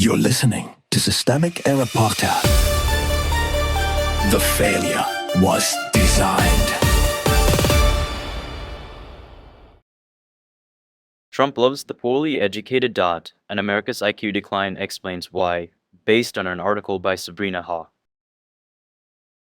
You're listening to Systemic Error Podcast. The failure was designed. Trump loves the poorly educated dot, and America's IQ decline explains why, based on an article by Sabrina Haw.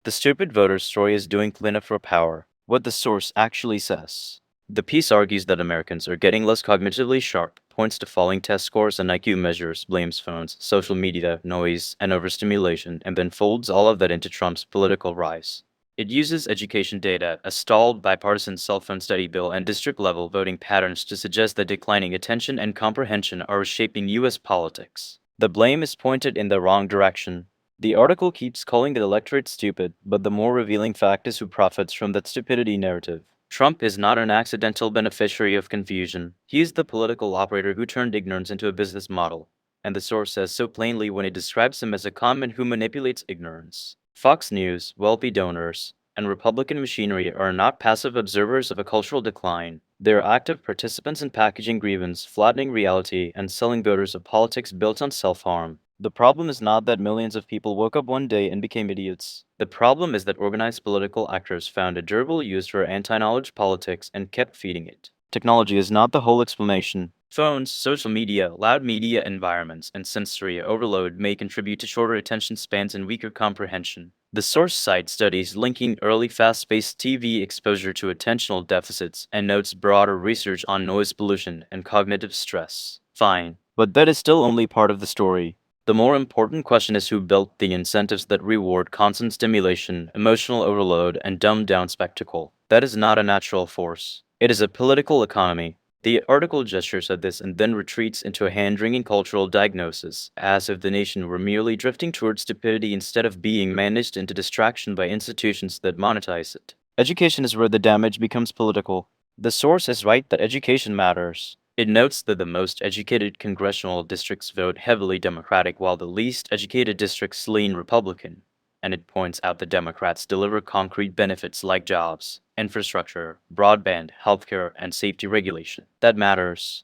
The stupid voter's story is doing cleanup for power, what the source actually says. The piece argues that Americans are getting less cognitively sharp, points to falling test scores and IQ measures, blames phones, social media, noise, and overstimulation, and then folds all of that into Trump's political rise. It uses education data, a stalled bipartisan cell phone study bill, and district-level voting patterns to suggest that declining attention and comprehension are reshaping U.S. politics. The blame is pointed in the wrong direction. The article keeps calling the electorate stupid, but the more revealing fact is who profits from that stupidity narrative. Trump is not an accidental beneficiary of confusion. He is the political operator who turned ignorance into a business model, and the source says so plainly when it describes him as a conman who manipulates ignorance. Fox News, wealthy donors, and Republican machinery are not passive observers of a cultural decline. They are active participants in packaging grievance, flattening reality, and selling voters a politics built on self-harm. The problem is not that millions of people woke up one day and became idiots. The problem is that organized political actors found a durable use for anti-knowledge politics and kept feeding it. Technology is not the whole explanation. Phones, social media, loud media environments, and sensory overload may contribute to shorter attention spans and weaker comprehension. The source cites studies linking early fast-paced TV exposure to attentional deficits and notes broader research on noise pollution and cognitive stress. Fine, but that is still only part of the story. The more important question is who built the incentives that reward constant stimulation, emotional overload, and dumbed-down spectacle. That is not a natural force. It is a political economy. The article gestures at this and then retreats into a hand-wringing cultural diagnosis, as if the nation were merely drifting towards stupidity instead of being managed into distraction by institutions that monetize it. Education is where the damage becomes political. The source is right that education matters. It notes that the most educated congressional districts vote heavily Democratic while the least educated districts lean Republican, and it points out that Democrats deliver concrete benefits like jobs, infrastructure, broadband, healthcare, and safety regulation. That matters.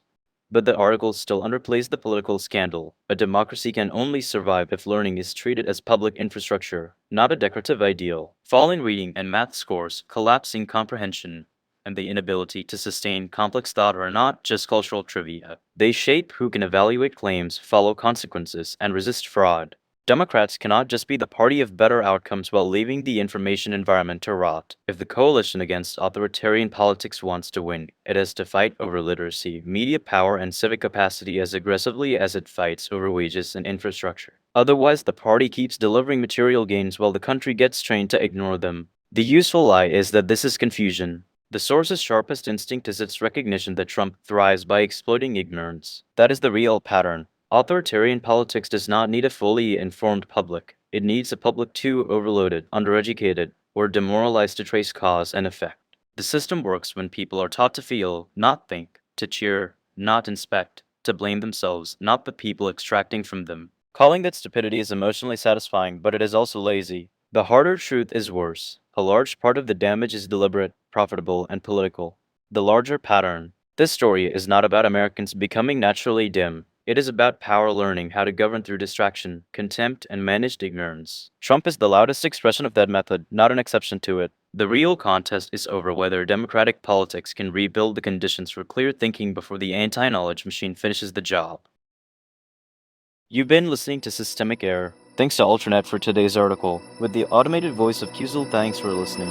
But the article still underplays the political scandal. A democracy can only survive if learning is treated as public infrastructure, not a decorative ideal. Falling reading and math scores, collapsing comprehension, and the inability to sustain complex thought are not just cultural trivia. They shape who can evaluate claims, follow consequences, and resist fraud. Democrats cannot just be the party of better outcomes while leaving the information environment to rot. If the coalition against authoritarian politics wants to win, it has to fight over literacy, media power, and civic capacity as aggressively as it fights over wages and infrastructure. Otherwise, the party keeps delivering material gains while the country gets trained to ignore them. The useful lie is that this is confusion. The source's sharpest instinct is its recognition that Trump thrives by exploiting ignorance. That is the real pattern. Authoritarian politics does not need a fully informed public. It needs a public too overloaded, undereducated, or demoralized to trace cause and effect. The system works when people are taught to feel, not think, to cheer, not inspect, to blame themselves, not the people extracting from them. Calling that stupidity is emotionally satisfying, but it is also lazy. The harder truth is worse. A large part of the damage is deliberate, profitable, and political. The larger pattern. This story is not about Americans becoming naturally dim. It is about power learning how to govern through distraction, contempt, and managed ignorance. Trump is the loudest expression of that method, not an exception to it. The real contest is over whether democratic politics can rebuild the conditions for clear thinking before the anti-knowledge machine finishes the job. You've been listening to Systemic Error. Thanks to Alternet for today's article. With the automated voice of Kuzul, thanks for listening.